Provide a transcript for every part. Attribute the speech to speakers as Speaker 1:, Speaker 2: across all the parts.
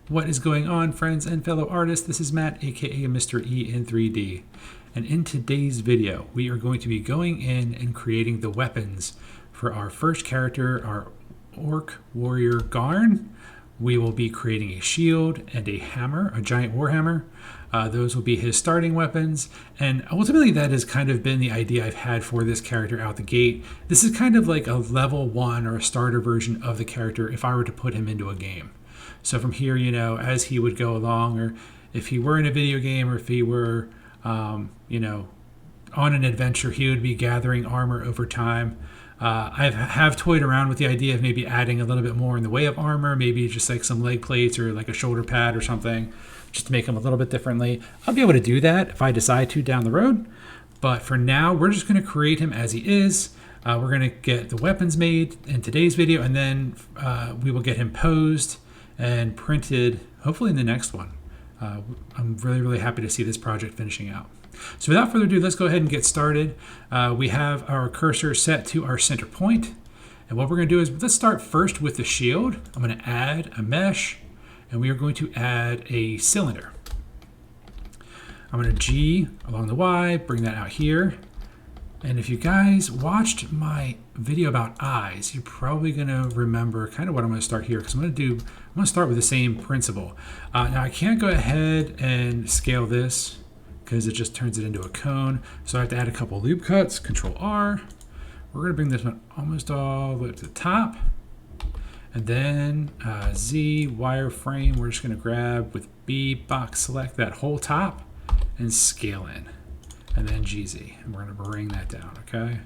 Speaker 1: What is going on, friends and fellow artists? This is Matt, aka Mr. E in 3D. And in today's video, we are going to be going in and creating the weapons for our first character, our Orc Warrior Garn. We will be creating a shield and a hammer, a giant warhammer. Those will be his starting weapons. And ultimately, that has kind of been the idea I've had for this character out the gate. This is kind of like a level 1 or a starter version of the character if I were to put him into a game. So from here, you know, as he would go along, or if he were in a video game, or if he were, you know, on an adventure, he would be gathering armor over time. I have toyed around with the idea of maybe adding a little bit more in the way of armor, maybe just like some leg plates or like a shoulder pad or something, just to make him a little bit differently. I'll be able to do that if I decide to down the road. But for now, we're just going to create him as he is. We're going to get the weapons made in today's video, and then we will get him posed and printed, hopefully in the next one. I'm really happy to see this project finishing out. So without further ado, let's go ahead and get started. We have our cursor set to our center point. And what we're going to do is, let's start first with the shield. I'm going to add a mesh, and we are going to add a cylinder. I'm going to G along the Y, bring that out here. And if you guys watched my video about eyes, you're probably going to remember kind of what I'm going to start here, because I'm going to start with the same principle. Now I can't go ahead and scale this because it just turns it into a cone. So I have to add a couple loop cuts, Control R. We're going to bring this one almost all the way up to the top. And then Z wireframe, we're just going to grab with B box select that whole top and scale in. And then GZ, and we're going to bring that down, okay?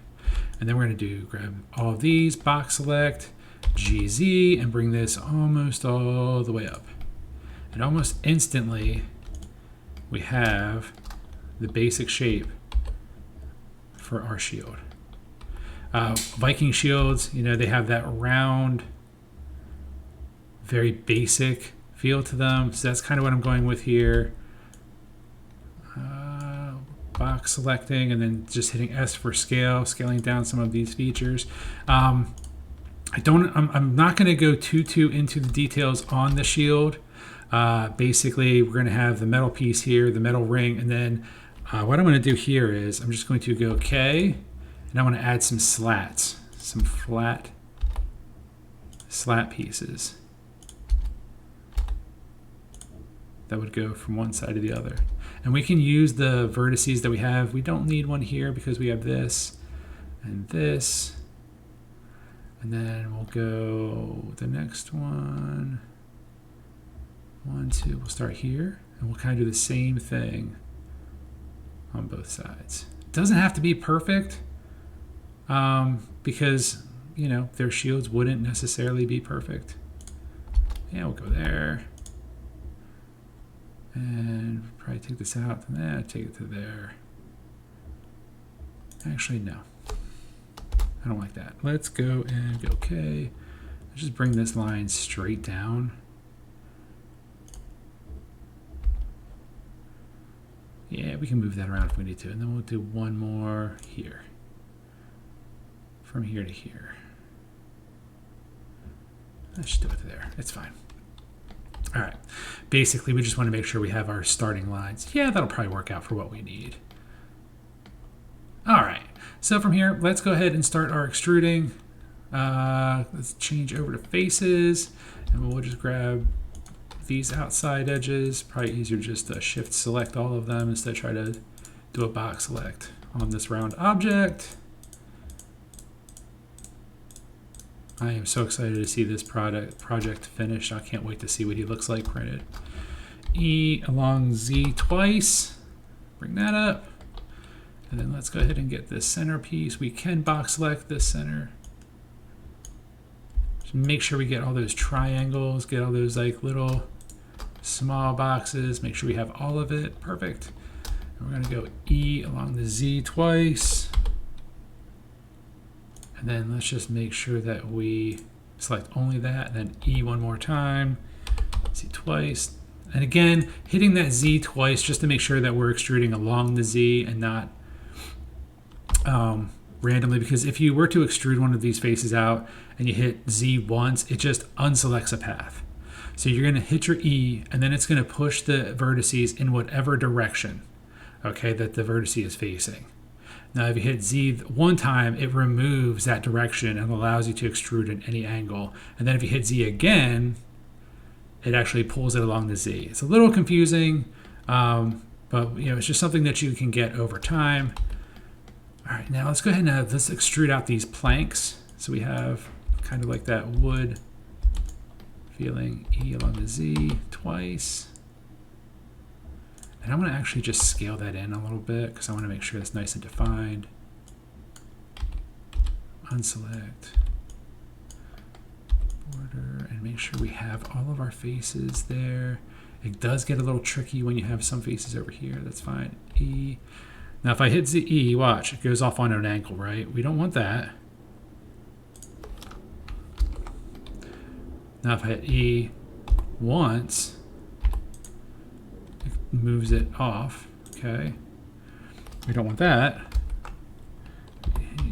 Speaker 1: And then we're going to grab all of these, box select, GZ, and bring this almost all the way up. And almost instantly, we have the basic shape for our shield. Viking shields, you know, they have that round, very basic feel to them. So that's kind of what I'm going with here. Box selecting and then just hitting S for scale, scaling down some of these features. I'm not going to go too into the details on the shield. Basically, we're going to have the metal piece here, the metal ring, and then what I'm going to do here is I'm just going to go K, and I want to add some slats, some flat slat pieces that would go from one side to the other. And we can use the vertices that we have. We don't need one here because we have this and this. And then we'll go the next one. 1, 2, we'll start here. And we'll kind of do the same thing on both sides. It doesn't have to be perfect because, you know, their shields wouldn't necessarily be perfect. Yeah, we'll go there. And probably take this out, and then take it to there. Actually, no. I don't like that. Let's go and go OK. Let's just bring this line straight down. Yeah, we can move that around if we need to. And then we'll do one more here. From here to here. Let's just do it there. It's fine. All right, basically we just want to make sure we have our starting lines. Yeah, that'll probably work out for what we need. All right, so from here, let's go ahead and start our extruding. Let's change over to faces, and we'll just grab these outside edges. Probably easier just to shift select all of them instead of try to do a box select on this round object. I am so excited to see this project finished. I can't wait to see what he looks like printed. E along Z twice. Bring that up. And then let's go ahead and get this center piece. We can box select this center. Just make sure we get all those triangles, get all those like little small boxes. Make sure we have all of it. Perfect. And we're going to go E along the Z twice. And then let's just make sure that we select only that, and then E one more time, Z twice. And again, hitting that Z twice just to make sure that we're extruding along the Z and not randomly, because if you were to extrude one of these faces out and you hit Z once, it just unselects a path. So you're going to hit your E, and then it's going to push the vertices in whatever direction, okay, that the vertex is facing. Now, if you hit Z one time, it removes that direction and allows you to extrude at any angle. And then if you hit Z again, it actually pulls it along the Z. It's a little confusing, but it's just something that you can get over time. All right, now let's go ahead and let's extrude out these planks. So we have kind of like that wood feeling, E along the Z twice. And I'm going to actually just scale that in a little bit because I want to make sure it's nice and defined. Unselect. Border, and make sure we have all of our faces there. It does get a little tricky when you have some faces over here. That's fine. E. Now if I hit E, watch, it goes off on an angle, right? We don't want that. Now if I hit E once, it moves it off, okay? We don't want that.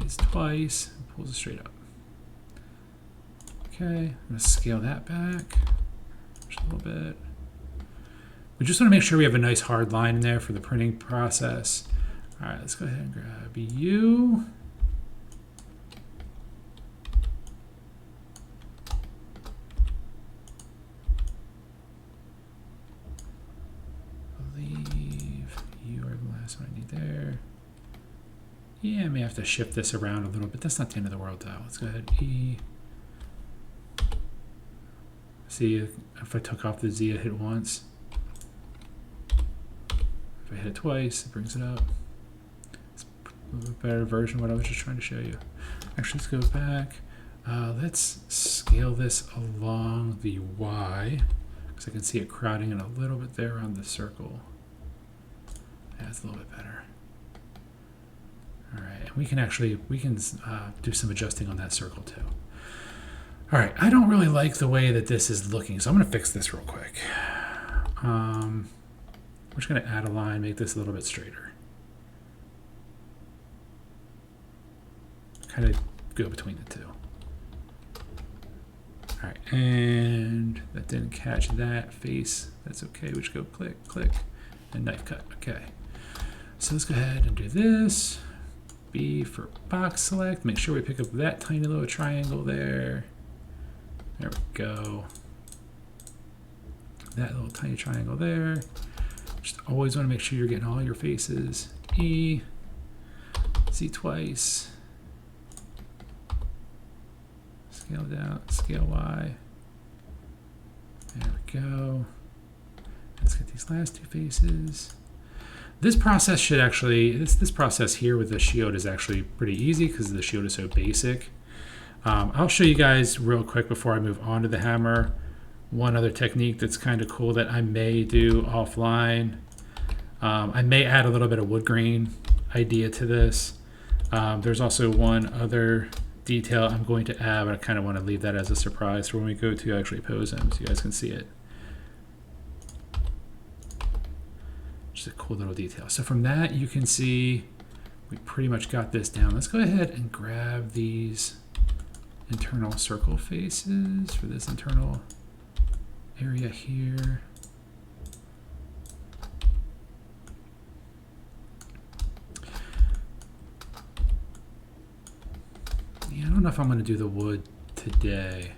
Speaker 1: It's twice, pulls it straight up. Okay, I'm gonna scale that back just a little bit. We just wanna make sure we have a nice hard line in there for the printing process. All right, let's go ahead and grab U. You are the last one I need there. Yeah, I may have to shift this around a little bit. That's not the end of the world though. Let's go ahead, E. See, if I took off the Z, I hit once. If I hit it twice, it brings it up. It's a little bit better version of what I was just trying to show you. Actually, let's go back. Let's scale this along the Y, because I can see it crowding in a little bit there around the circle. Yeah, it's a little bit better. All right, and we can do some adjusting on that circle too. All right, I don't really like the way that this is looking, so I'm gonna fix this real quick. We're just gonna add a line, make this a little bit straighter. Kind of go between the two. All right, and that didn't catch that face. That's okay, we just go click, click, and knife cut, okay. So let's go ahead and do this. B for box select, make sure we pick up that tiny little triangle there. There we go. That little tiny triangle there. Just always want to make sure you're getting all your faces. E, Z twice. Scale down, scale Y. There we go. Let's get these last two faces. This process should actually, this process here with the shield is actually pretty easy because the shield is so basic. I'll show you guys real quick before I move on to the hammer. One other technique that's kind of cool that I may do offline. I may add a little bit of wood grain idea to this. There's also one other detail I'm going to add, but I kind of want to leave that as a surprise for when we go to actually pose him so you guys can see it. Just a cool little detail. So from that you can see we pretty much got this down. Let's go ahead and grab these internal circle faces for this internal area here. Yeah, I don't know if I'm going to do the wood today,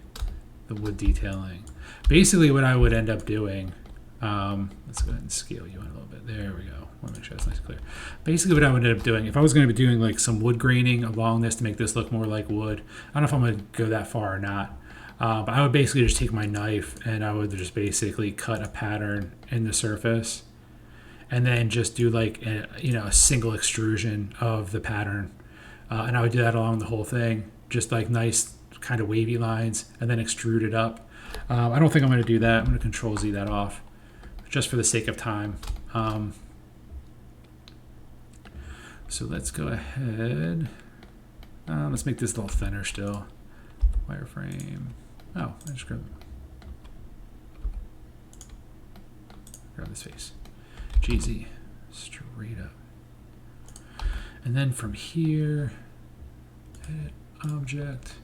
Speaker 1: the wood detailing. Basically what I would end up doing, let's go ahead and scale you in a little bit. There we go. I want to make sure that's nice and clear. Basically what I would end up doing, if I was going to be doing like some wood graining along this to make this look more like wood, I don't know if I'm going to go that far or not, but I would basically just take my knife and I would just basically cut a pattern in the surface and then just do like a single extrusion of the pattern. And I would do that along the whole thing, just like nice kind of wavy lines and then extrude it up. I don't think I'm going to do that. I'm going to Control Z that off just for the sake of time. So let's go ahead. Let's make this a little thinner still. Wireframe. Oh, I just grab this face. GZ. Straight up. And then from here, edit object.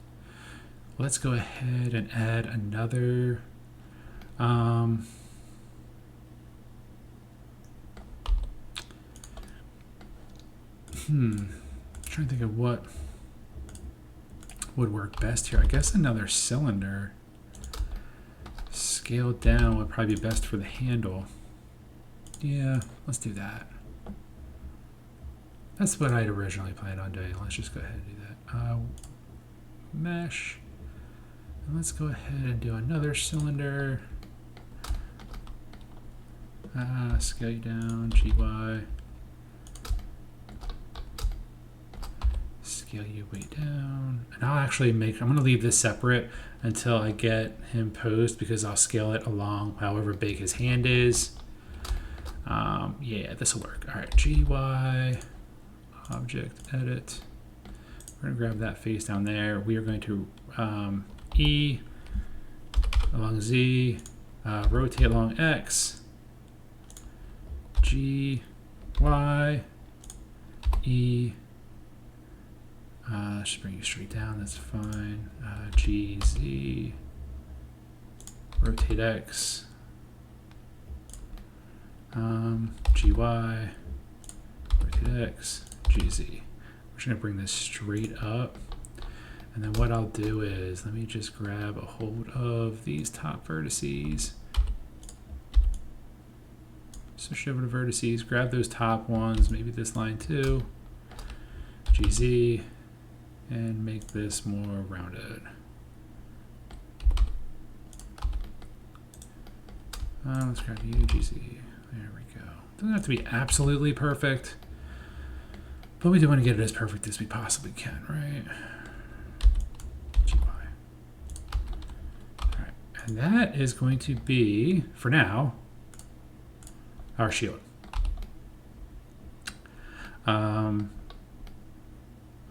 Speaker 1: Let's go ahead and add another Um, trying to think of what would work best here. I guess another cylinder scaled down would probably be best for the handle. Yeah, let's do that. That's what I'd originally planned on doing. Let's just go ahead and do that. Mesh. And let's go ahead and do another cylinder. Scale you down, GY. Scale you way down. And I'll actually I'm going to leave this separate until I get him posed, because I'll scale it along however big his hand is. Yeah, this will work. All right, GY, object, edit. We're going to grab that face down there. We are going to E along Z, rotate along X, G, Y, E. Just bring you straight down, that's fine. G, Z, rotate X, GY, rotate X, GZ. We're just gonna bring this straight up. And then what I'll do is, let me just grab a hold of these top vertices. Switch over to vertices, grab those top ones, maybe this line too. GZ, and make this more rounded. Let's grab UGZ. There we go. Doesn't have to be absolutely perfect, but we do want to get it as perfect as we possibly can, right? GY. All right, and that is going to be, for now, our shield.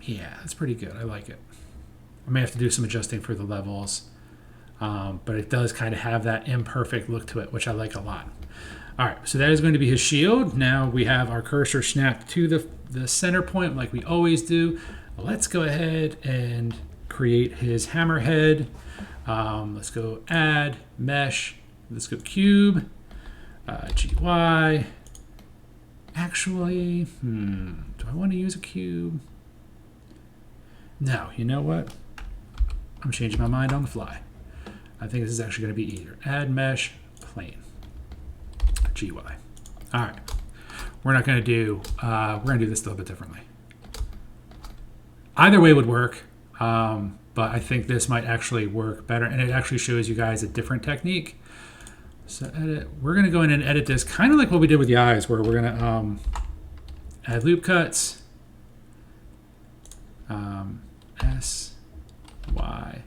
Speaker 1: Yeah, that's pretty good. I like it. I may have to do some adjusting for the levels, but it does kind of have that imperfect look to it, which I like a lot. All right, so that is going to be his shield. Now we have our cursor snapped to the center point like we always do. Let's go ahead and create his hammerhead. Let's go add, mesh, let's go cube, GY. Actually, do I want to use a cube? No, you know what? I'm changing my mind on the fly. I think this is actually going to be either add mesh, plane, GY. All right, we're not going to do. We're going to do this a little bit differently. Either way would work, but I think this might actually work better, and it actually shows you guys a different technique. So edit. We're going to go in and edit this, kind of like what we did with the eyes, where we're going to add loop cuts. S, Y,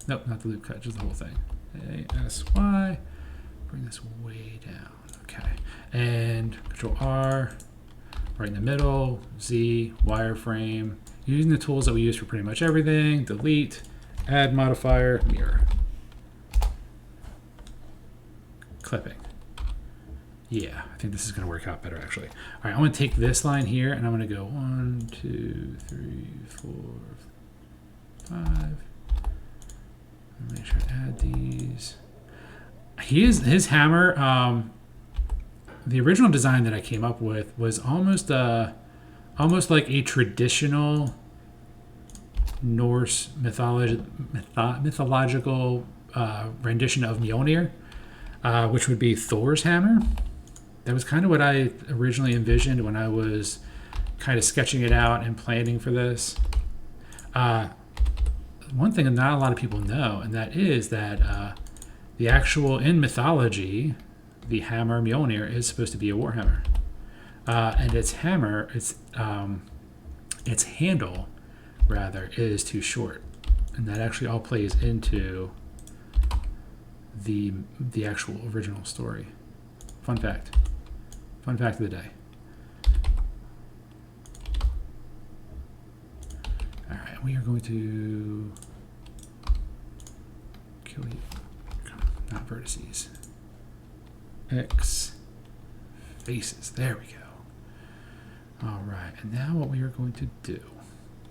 Speaker 1: nope, not the loop cut, just the whole thing. A, S, Y, bring this way down, okay. And Control R, right in the middle, Z, wireframe, using the tools that we use for pretty much everything, delete, add modifier, mirror. Clipping. Yeah, I think this is gonna work out better actually. All right, I'm gonna take this line here and I'm gonna go 1, 2, 3, 4, 5. Make sure to add these. His hammer, the original design that I came up with was almost like a traditional Norse mythological rendition of Mjolnir, which would be Thor's hammer. That was kind of what I originally envisioned when I was kind of sketching it out and planning for this. One thing that not a lot of people know, and that is that the actual, in mythology, the hammer Mjolnir is supposed to be a warhammer. And its hammer, its handle, rather, is too short. And that actually all plays into the actual original story. Fun fact. Fun fact of the day. All right, we are going to kill you. Not vertices. X faces. There we go. All right, and now what we are going to do.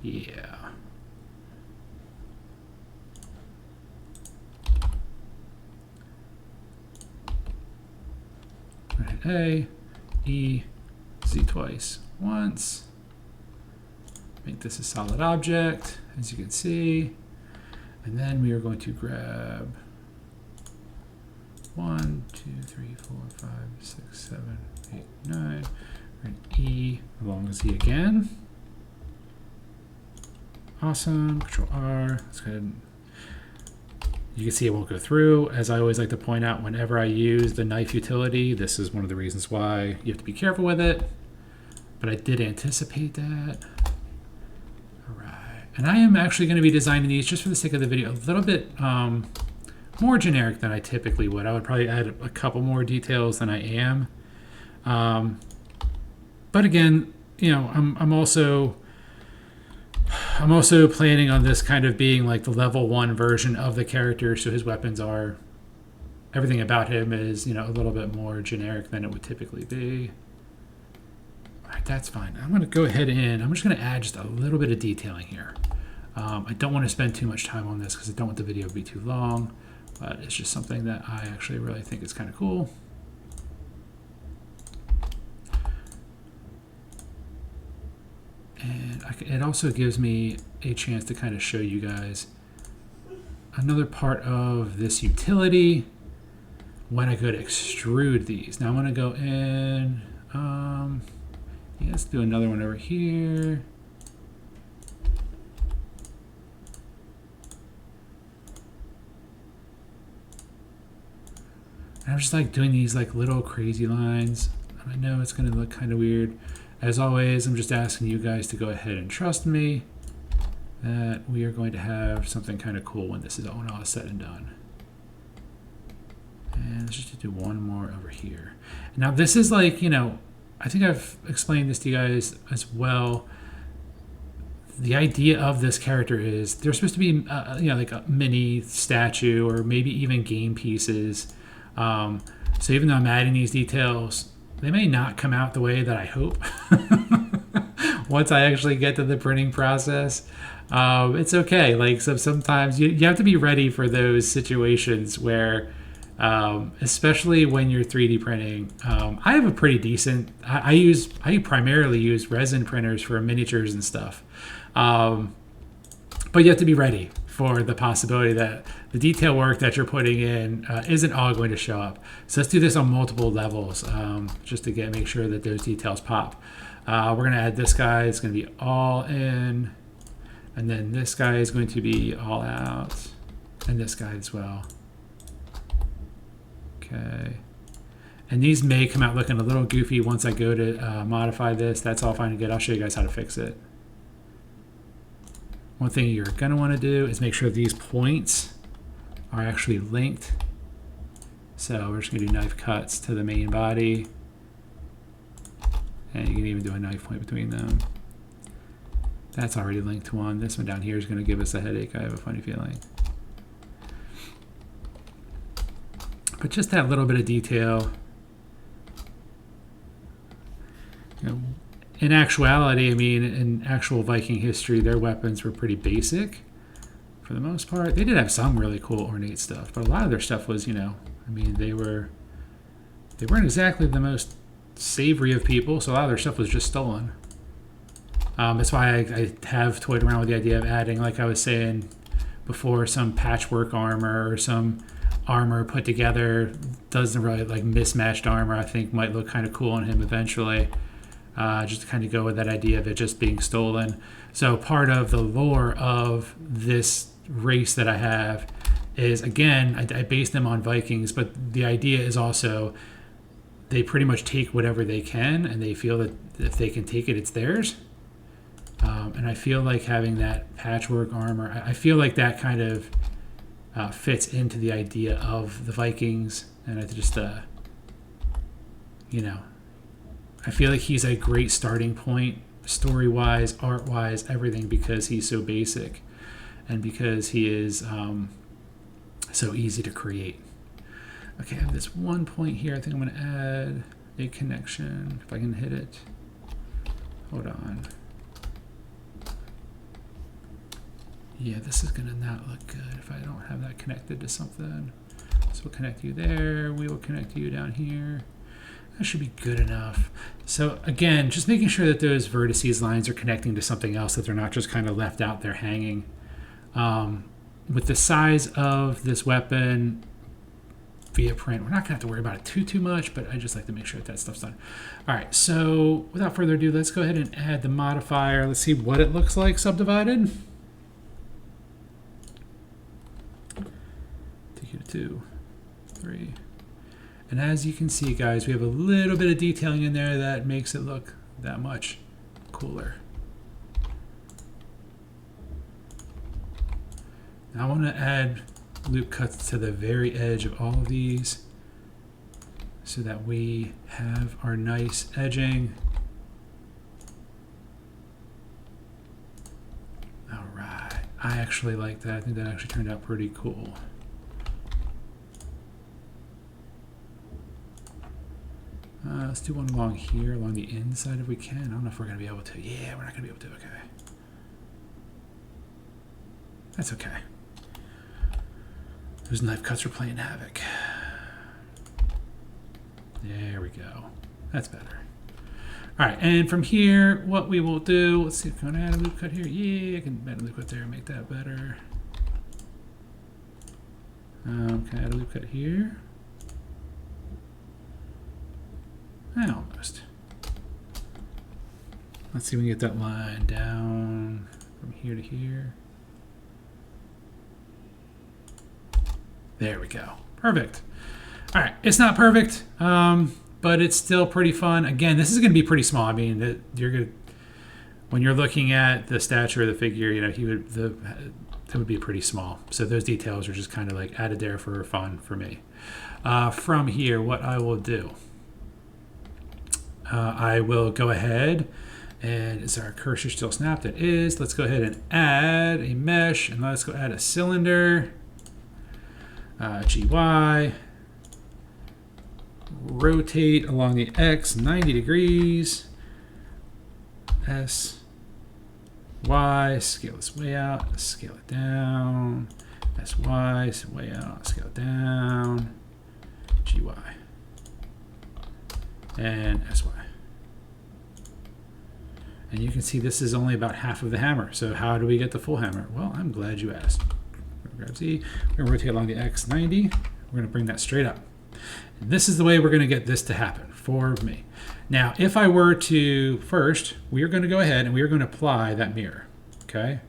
Speaker 1: Yeah. we're going to hit A, E, Z twice. Once. Make this a solid object, as you can see. And then we are going to grab 1, 2, 3, 4, 5, 6, 7, 8, 9. We're going to E along Z again. Awesome. Control R. Let's go ahead and you can see it won't go through. As I always like to point out, whenever I use the knife utility, this is one of the reasons why you have to be careful with it. But I did anticipate that. All right. And I am actually going to be designing these just for the sake of the video a little bit more generic than I typically would. I would probably add a couple more details than I am. But again, you know, I'm also planning on this kind of being like the level 1 version of the character, so his weapons are, everything about him is, you know, a little bit more generic than it would typically be. All right, that's fine. I'm going to go ahead and I'm just going to add just a little bit of detailing here. I don't want to spend too much time on this because I don't want the video to be too long, but it's just something that I actually really think is kind of cool. And it also gives me a chance to kind of show you guys another part of this utility when I go to extrude these. Now I'm going to go in, yeah, let's do another one over here. And I'm just like doing these like little crazy lines. And I know it's going to look kind of weird. As always, I'm just asking you guys to go ahead and trust me that we are going to have something kind of cool when this is all said and done. And let's just do one more over here. Now this is like, you know, I think I've explained this to you guys as well. The idea of this character is they're supposed to be, you know, like a mini statue or maybe even game pieces. So even though I'm adding these details, they may not come out the way that I hope once I actually get to the printing process. It's okay. Like, so sometimes you have to be ready for those situations where, especially when you're 3D printing, I have a pretty decent, I primarily use resin printers for miniatures and stuff. But you have to be ready for the possibility that the detail work that you're putting in isn't all going to show up. So let's do this on multiple levels just to make sure that those details pop. We're going to add this guy. It's going to be all in. And then this guy is going to be all out. And this guy as well. Okay. And these may come out looking a little goofy once I go to modify this. That's all fine and good. I'll show you guys how to fix it. One thing you're going to want to do is make sure these points are actually linked. So we're just going to do knife cuts to the main body. And you can even do a knife point between them. That's already linked to one. This one down here is going to give us a headache. I have a funny feeling. But just that little bit of detail. You know, in actuality, I mean, in actual Viking history, their weapons were pretty basic for the most part. They did have some really cool ornate stuff, but a lot of their stuff was, you know, I mean, they weren't exactly the most savory of people, so a lot of their stuff was just stolen. That's why I have toyed around with the idea of adding, like I was saying before, some patchwork armor or some armor put together. Doesn't really, like, mismatched armor, I think might look kind of cool on him eventually. Just to kind of go with that idea of it just being stolen. So part of the lore of this race that I have is, again, I base them on Vikings, but the idea is also they pretty much take whatever they can, and they feel that if they can take it, it's theirs. And I feel like having that patchwork armor, I feel like that kind of fits into the idea of the Vikings, and I just, you know, I feel like he's a great starting point, story-wise, art-wise, everything, because he's so basic and because he is so easy to create. Okay, I have this one point here. I think I'm going to add a connection, if I can hit it. Hold on. Yeah, this is going to not look good if I don't have that connected to something. So we'll connect you there. We will connect you down here. That should be good enough. So again, just making sure that those vertices lines are connecting to something else, that they're not just kind of left out there hanging. With the size of this weapon via print, we're not gonna have to worry about it too much, but I just like to make sure that stuff's done. All right, so without further ado, let's go ahead and add the modifier. Let's see what it looks like subdivided. Take you to 2, 3. And as you can see, guys, we have a little bit of detailing in there that makes it look that much cooler. Now I want to add loop cuts to the very edge of all of these so that we have our nice edging. All right, I actually like that. I think that actually turned out pretty cool. Let's do one along here, along the inside if we can. I don't know if we're going to be able to. Yeah, we're not going to be able to. Okay. That's okay. Those knife cuts are playing havoc. There we go. That's better. All right, and from here, what we will do, let's see, can I add a loop cut here? Yeah, I can add a loop cut there and make that better. Can I add a loop cut here? Almost. Let's see if we can get that line down from here to here. There we go. Perfect. All right, it's not perfect, but it's still pretty fun. Again, this is going to be pretty small. I mean, when you're looking at the stature of the figure, you know, it would be pretty small. So those details are just kind of like added there for fun for me. From here, what I will do. I will go ahead, and is our cursor still snapped? It is. Let's go ahead and add a mesh, and let's go add a cylinder. GY. Rotate along the X 90 degrees. S. Y. Scale this way out. Scale it down. SY. Way out. Scale it down. GY. And SY. And you can see this is only about half of the hammer. So how do we get the full hammer? Well, I'm glad you asked. Grab Z. We're going to rotate along the X90. We're going to bring that straight up. And this is the way we're going to get this to happen for me. Now, if I were to, first, we are going to go ahead and we are going to apply that mirror. Okay?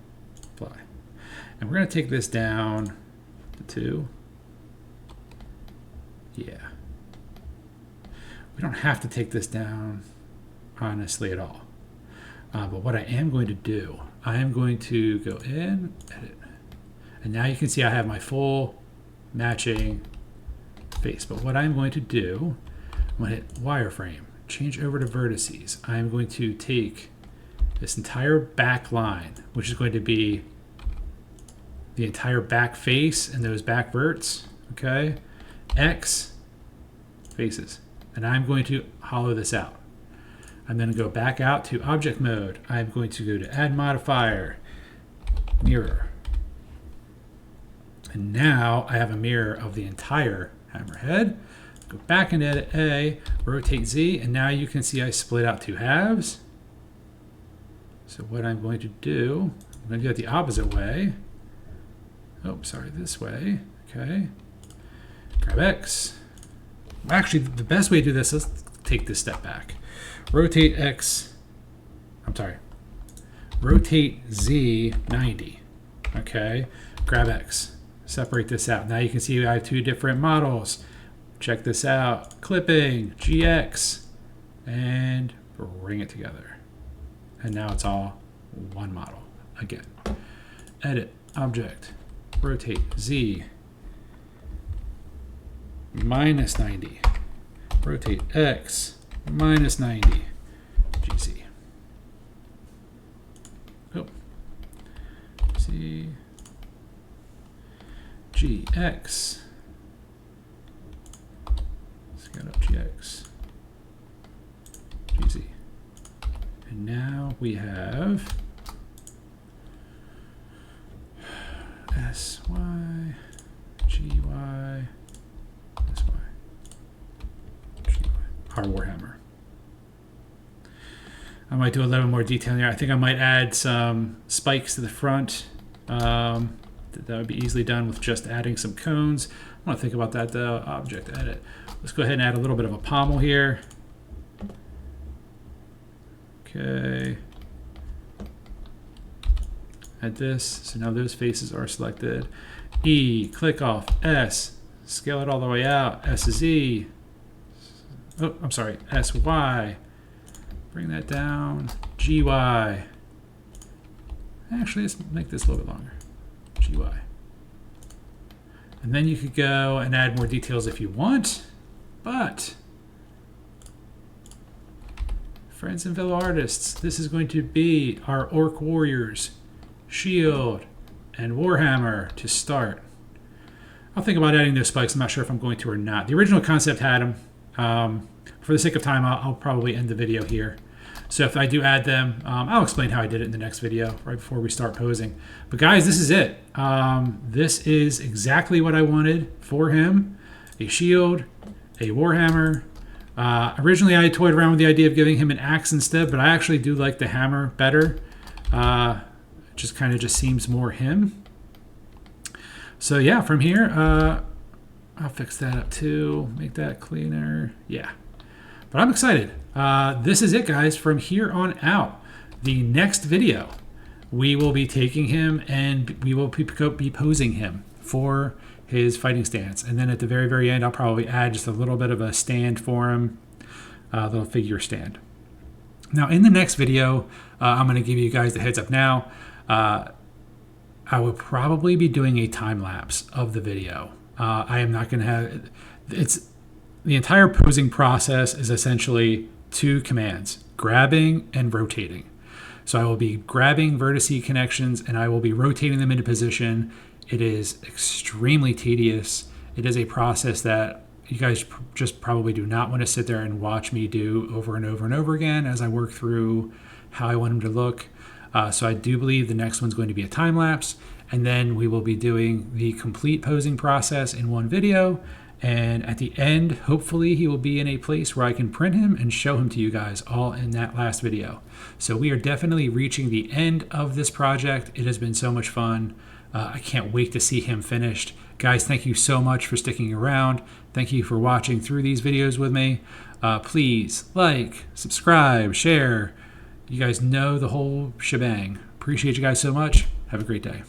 Speaker 1: Apply. And we're going to take this down to 2. Yeah. We don't have to take this down, honestly, at all. But what I am going to do, I am going to go in, edit. And now you can see I have my full matching face. But what I'm going to do, I'm going to hit wireframe, change over to vertices. I'm going to take this entire back line, which is going to be the entire back face and those back verts, okay? X faces. And I'm going to hollow this out. I'm going to go back out to object mode. I'm going to go to add modifier, mirror. And now I have a mirror of the entire hammerhead. Go back and edit A, rotate Z, and now you can see I split out 2 halves. So what I'm going to do, I'm going to do it the opposite way. Oh, sorry, this way. Okay. Grab X. Actually, the best way to do this, let's take this step back. Rotate X, I'm sorry. Rotate Z 90. Okay. Grab X. Separate this out. Now you can see I have 2 different models. Check this out. Clipping, GX, and bring it together. And now it's all one model. Again, edit, object, rotate, Z, minus 90. Rotate X, minus 90, GZ. Oh. Z. GX, scale up GX, GZ. And now we have SY, GY, SY, GY. our Warhammer. I might do a little more detail here. I think I might add some spikes to the front. That would be easily done with just adding some cones. I want to think about that though. Object edit. Let's go ahead and add a little bit of a pommel here. Okay. Add this. So now those faces are selected. E, click off. S, scale it all the way out. S is E. Oh, I'm sorry. S, Y. Bring that down. G, Y. Actually, let's make this a little bit longer. G, Y. And then you could go and add more details if you want, but friends and fellow artists, this is going to be our Orc Warriors, Shield, and Warhammer to start. I'll think about adding those spikes. I'm not sure if I'm going to or not. The original concept had them. For the sake of time, I'll probably end the video here. So if I do add them, I'll explain how I did it in the next video right before we start posing. But guys, this is it. This is exactly what I wanted for him. A shield, a Warhammer. Originally, I toyed around with the idea of giving him an axe instead, but I actually do like the hammer better. It just kind of just seems more him. So yeah, from here, I'll fix that up too, make that cleaner. Yeah, but I'm excited. This is it, guys. From here on out, the next video, we will be taking him and we will be posing him for his fighting stance. And then at the very, very end, I'll probably add just a little bit of a stand for him, a little figure stand. Now, in the next video, I'm going to give you guys the heads up now. I will probably be doing a time lapse of the video. I am not going to have, the entire posing process is essentially 2 commands, grabbing and rotating. So I will be grabbing vertice connections and I will be rotating them into position. It is extremely tedious. It is a process that you guys just probably do not want to sit there and watch me do over and over and over again as I work through how I want them to look. So I do believe the next one's going to be a time lapse, and then we will be doing the complete posing process in one video. And at the end, hopefully he will be in a place where I can print him and show him to you guys all in that last video. So we are definitely reaching the end of this project. It has been so much fun. I can't wait to see him finished. Guys, thank you so much for sticking around. Thank you for watching through these videos with me. Please like, subscribe, share. You guys know the whole shebang. Appreciate you guys so much. Have a great day.